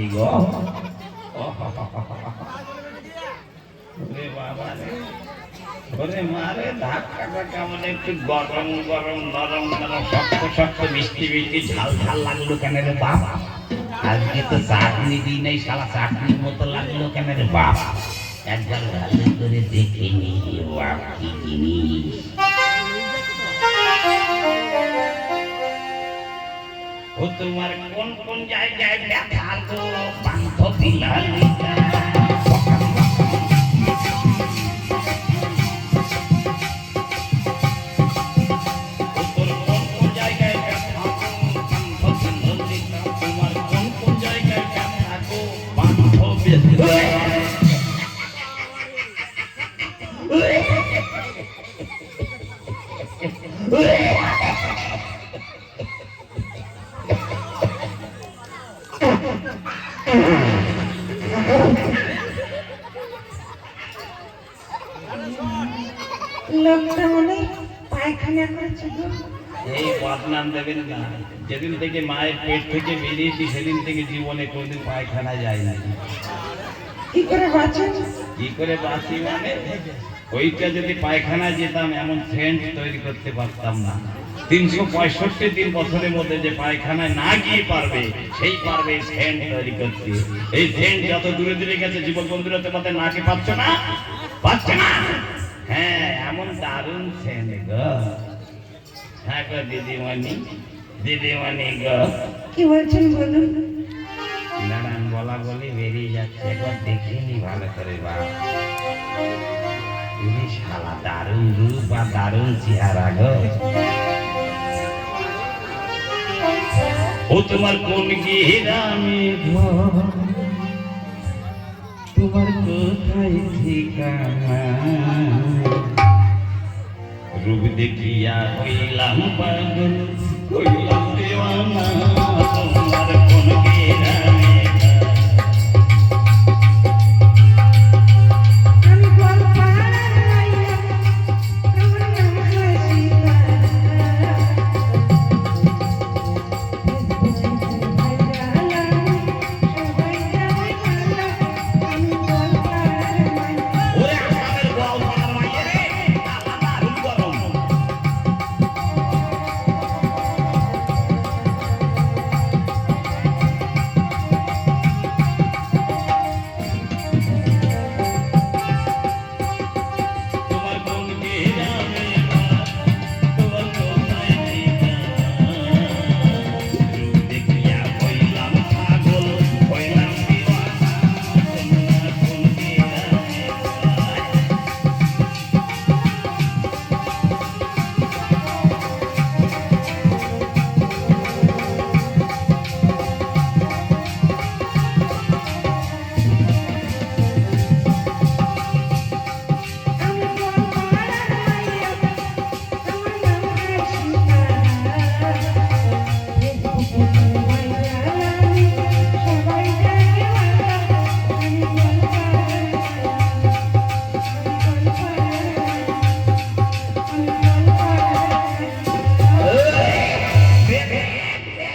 পাচ্ছি গো। ওরে মারে ধাক্কাটা কেমন একটু গরম গরম নরম নরম শক্ত শক্ত মিষ্টি মিষ্টি ঝাল ঝাল লাগলো কেন রে বাবা? আজকে তো চাটনি দিই নাই, শালা চাটনির মতো লাগলো কেন রে বাবা? একবার ভালো করে দেখে নি বাবা কি জিনিস। ও তোমার কোন কোন জায়গায় ব্যথা গো বান্ধবী লালিতা? লোকটা মনে পায়খানা করেছে গো। এই বদনাম দেবেন না। যেদিন থেকে মায়ের পেট থেকে বেরিয়েছি সেদিন থেকে জীবনে কোনদিন পায়খানা যায় না। কি করে বাঁচেন? কি করে বাঁচি মানে ওইটা যদি পায়খানা যেতাম এমন সেন্ট তৈরি করতে পারতাম না। 365 বছরের মধ্যে যে পায়খানায় না গিয়ে পারবে সেই পারবে সেন্ট তৈরি করতে। এই সেন্ট যত দূরে দূরে গেছে যুবক বন্ধুরা তোমাদের নাকে পাচ্ছ না? পাচ্ছ না? হ্যাঁ এমন দারুণ সেন্ট গো। হ্যাঁ গো দিদিমণি, দিদিমণি গো। কি বলছেন বলুন? নানান বলা বলি বেরিয়ে যাচ্ছে, একবার দেখিনি ভালো করে বাবা। তুমি শালা দারুণ রূপ আর দারুণ চেহারা গো। ও তোমার কোন গ্রামে ঘর, তোমার কোথায় ঠিকানা? রূপ দেখিয়া হইলাম পাগল, হইলাম দেওয়ানা। তোমার কোন গ্রামে আমি গোয়ালপাড়ার মাইয়া, আমার নাম হাসিবা। সবাই জানে ভালো, আমি গোয়ালপাড়ার মাইয়া। ওরে আমাদের গোয়ালপাড়ার মাইয়া রে, আল্লাহ দারুণ গরম। তোমার কোন গ্রামে ঘর, তোমার কোথায় ঠিকানা? রূপ দেখিয়া হইলাম পাগল, হইলাম দিওয়ানা। তোমার কোন গ্রামে ঘর? আমি গোয়ালপাড়ার মাইয়া, আমার নাম হাসিবা। ফেসবুকে ভাইরাল আমি, সবাই জানে ভালো, আমি গোয়ালপাড়ার মাইয়া। আমি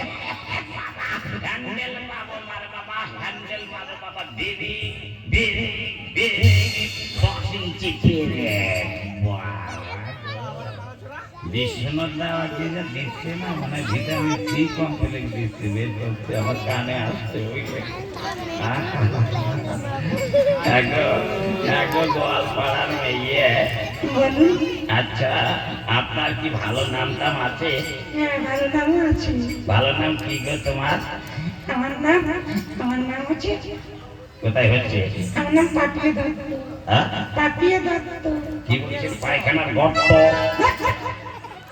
হ্যান্ডেল মারো মার বাবা, হ্যান্ডেল মারো বাবা। দিদি দিদি দিদি 10 ইঞ্চি টেনে বিশ্বনাথ দেওয়া যেটা দিচ্ছে না, মানে ভিটামিন সি কমপ্লেক্স দিচ্ছে, বের করছে আমার কানে আসছে। গোয়ালপাড়ার মেয়ে। বলুন। আচ্ছা আপনার কি ভালো নাম টাম আছে? হ্যাঁ, ভালো নাম আছে। ভালো নাম কি গো তোমার? আমার নাম হচ্ছে, কোথায় হচ্ছে? আমার নাম পাপিয়া দত্ত। হ্যাঁ? পাপিয়া দত্ত। কি বলছে? পায়খানার গর্ত।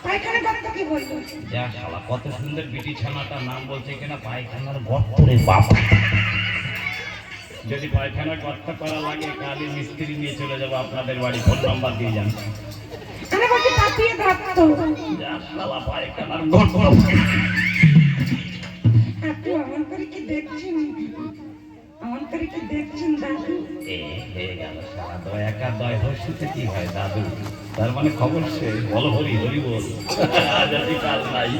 পায়খানা দত্ত কি বলবো? যা শালা কত সুন্দর বিটি ছানাটার নাম বলছে কিনা পায়খানার গর্ত রে বাপ। যদি পায়খানার গর্ত করা লাগে কালি মিস্ত্রি নিয়ে চলে যাবো আপনাদের বাড়ি, ফোন নাম্বার দিয়ে যান। আমি বলছি পাপিয়া দত্ত। যা শালা পায়খানার গর্ত। আপনি অমন করে কি দেখছেন? অমন করে কি দেখছেন দাদু? হয়ে গেল শালা দয়াকার দয় হর্ষিতে কি হয় দাদু? তার মানে খবর সে বল হরি হরি বল। যদি কাজ নাই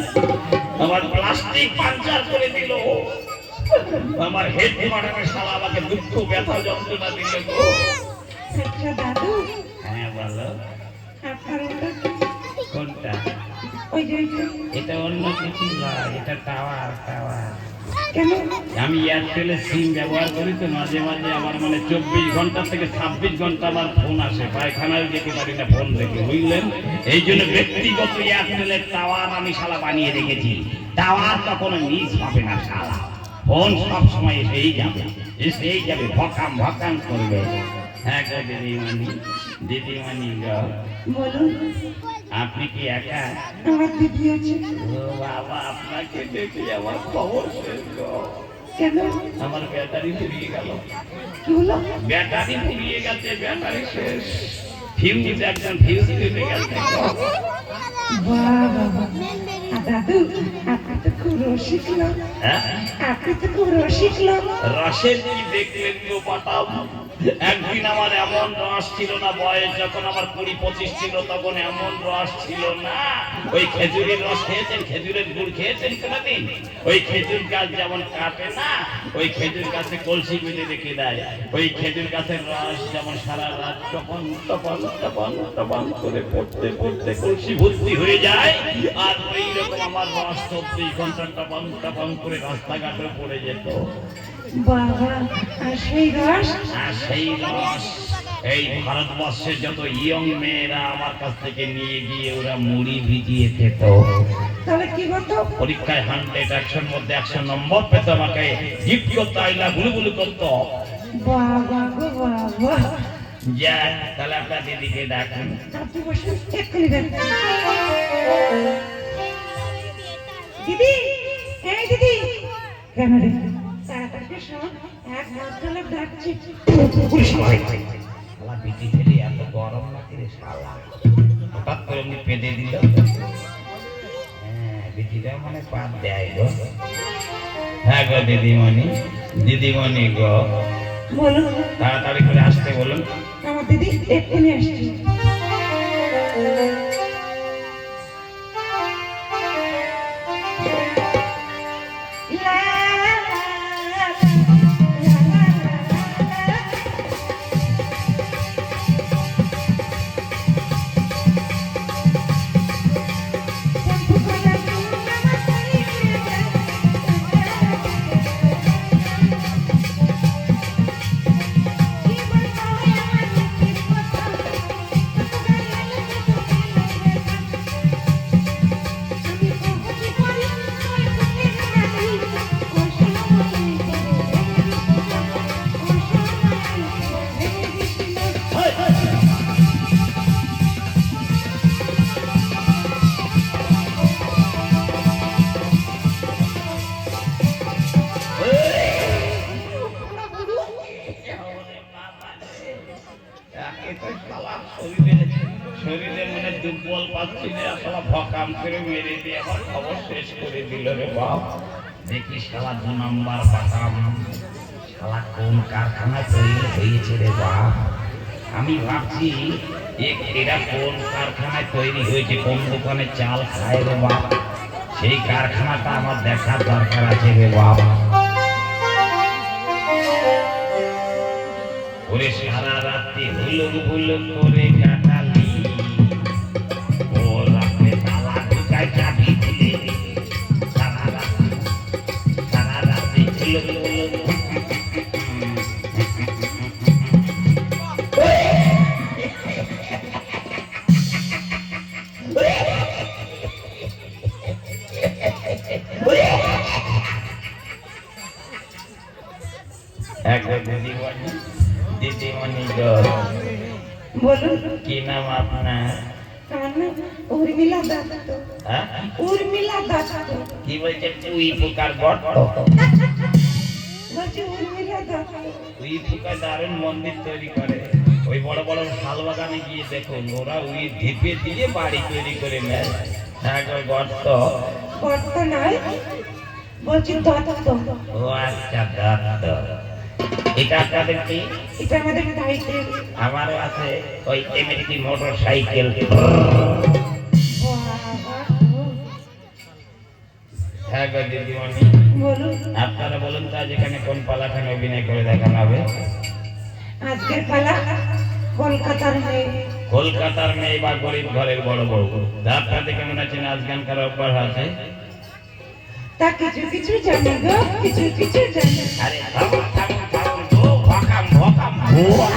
আমার প্লাস্টিক পাঞ্চার করে দিল। আমার হেড মারানো শালা আমাকে দুঃখ ব্যথা যন্ত্রণা দিলে গো। আচ্ছা দাদু, হ্যাঁ বলো। আপনার ওটা কি? কোনটা? ওই যে এটা অন্য কিছু নয়, এটা টাওয়ার টাওয়ার। কেন? আমি এয়ারটেলের সিম ব্যবহার করি তো, মাঝে মাঝে আমার মানে 24 ঘন্টা থেকে 26 ঘন্টা আমার ফোন আসে, পায়খানায় যেতে পারি না ফোন দেখে, বুঝলেন? এই জন্য ব্যক্তিগত এয়ারটেলের টাওয়ার আমি শালা বানিয়ে রেখেছি। টাওয়ার কখনো মিস হবে না শালা, ফোন সব সময় এসেই যাবে ভকাম ভকাম করবে। হ্যাঁ গো দিদিমণি, দিদিমণি গো, বলুন। আপনি কি একা? আমার দিদি আছে। ও বাবা, আপনাকে দেখে আমার খবর শেষ গো। কেন? আমার ব্যাটারি ফুরিয়ে গেল। কি হলো? ব্যাটারি ফুরিয়ে গেছে, ব্যাটারি শেষ। ফিউজ একজন ফিউজ দিতে গেছে। বাহ বাবা, দাদু আপনি তো খুব রসিক লোক। হ্যাঁ, আপনি তো খুব রসিক লোক। রসের কি দেখলেন গো পাঠাম? একদিন আমার এমন রস ছিল না, বয়স যখন আমার 20-25 ছিল তখন এমন রস ছিল না। ওই খেজুরের রস খেয়েছেন, খেজুরের গুড় খেয়েছেন কোনদিন? ওই খেজুর গাছ যেমন কাটে না, ওই খেজুর গাছে কলসি বেঁধে রেখে দেয়, ওই খেজুর গাছের রস যেমন সারা রাত টপন টপন টপন টপন করে পড়তে পড়তে কলসি ভর্তি হয়ে যায়, আর ওই রকম আমার রস 24 ঘন্টা টপন টপন করে রাস্তাঘাটে পড়ে যেত। বাবা, আর সেই রস? আর সেই রস এই ভারতবর্ষের যত ইয়ং মেয়েরা আমার কাছ থেকে নিয়ে গিয়ে ওরা মুড়ি ভিজিয়ে খেত। তাহলে কি হতো? পরীক্ষায় 100-100 মধ্যে 100 নম্বর পেত, আমাকে গিফট করতো, আইলা গুলুগুলু করতো। বাবা গো বাবা। যা, তাহলে আপনার দিদিকে ডাকুন। আপনি বসুন, এক্ষুনি ডাকছি। দিদি, এই দিদি। কেন রে? তাড়াতাড়ি শোন, এক ভদ্রলোক ডাকছে। শালা বিটি ছেলে এত গরম নাকি রে শালা, হঠাৎ করে এমনি পেঁদে দিল। হ্যাঁ, বিটিটা মানে পাত দেয় গো। হ্যাঁ গো দিদিমণি, দিদিমণি গো, বলুন। তাড়াতাড়ি করে আসতে বলুন। আমার দিদি এক্ষুনি আসছে। শরীরে মানে দুর্বল পাচ্ছি না, শালা ভকাম করে মেরে দিয়ে আমার খবর শেষ করে দিল রে বাপ। দেখি শালা 2 নম্বর পাতাম, শালা কোন কারখানায় তৈরি হয়েছে রে বাপ। আমি ভাবছি এরা কোন কারখানায় তৈরি হয়েছে, কোন দোকানে চাল খায় রে বাপ, সেই কারখানাটা আমার দেখার দরকার আছে রে বাপ। ওরে সারা রাত্রি হুলুক হুলুক করে কাটালি, ও রাতে তালা ঢুকায় চাবি দিলে, সারা রাত্রি হুলুক হুলুক। দিদিমণি, দিদিমণি গো, বলুন। কি নাম আপনার? আমার নাম উর্মিলা দত্ত। হ্যাঁ, উর্মিলা দত্ত। কি বলছে? উই পোকার গর্ত। বলছি উর্মিলা দত্ত। উই পোকা দারুণ মন্দির তৈরি করে। ওই বড় বড় শাল বাগানে গিয়ে দেখুন, ওরা উই ঢিপে দিয়ে বাড়ি তৈরি করে নেয়। হ্যাঁ গো, গর্ত। গর্ত নয়, বলছি দত্ত। ও আচ্ছা, দত্ত। এটা আপনাদের কি? এটা আমাদের সাইকেল। আমারও আছে ওই এমএটি মোটর সাইকেল। হ্যাঁ গো দিদিমণি, বলুন আপনারা বলুন তো আজ এখানে কোন পালাখানে অভিনয় করে দেখানো হবে? আজকের পালা কলকাতার মেয়ে। কলকাতার মেয়ে বা গরিব ঘরের বড় বউ। আপনার দেখে মনে হচ্ছে নাচ গান করার অভ্যাস আছে। তা কিছু কিছু জানি গো, কিছু কিছু জানি। আরে থামুন থামুন থামুন গো, ভকাম ভকাম ভুয়া।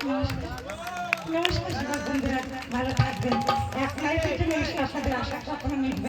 নমস্কার নমস্কার যুবক বন্ধুরা, ভালো থাকবেন। এক মায়ের পেছনে এসে আপনাদের আশা কখনো মিটবে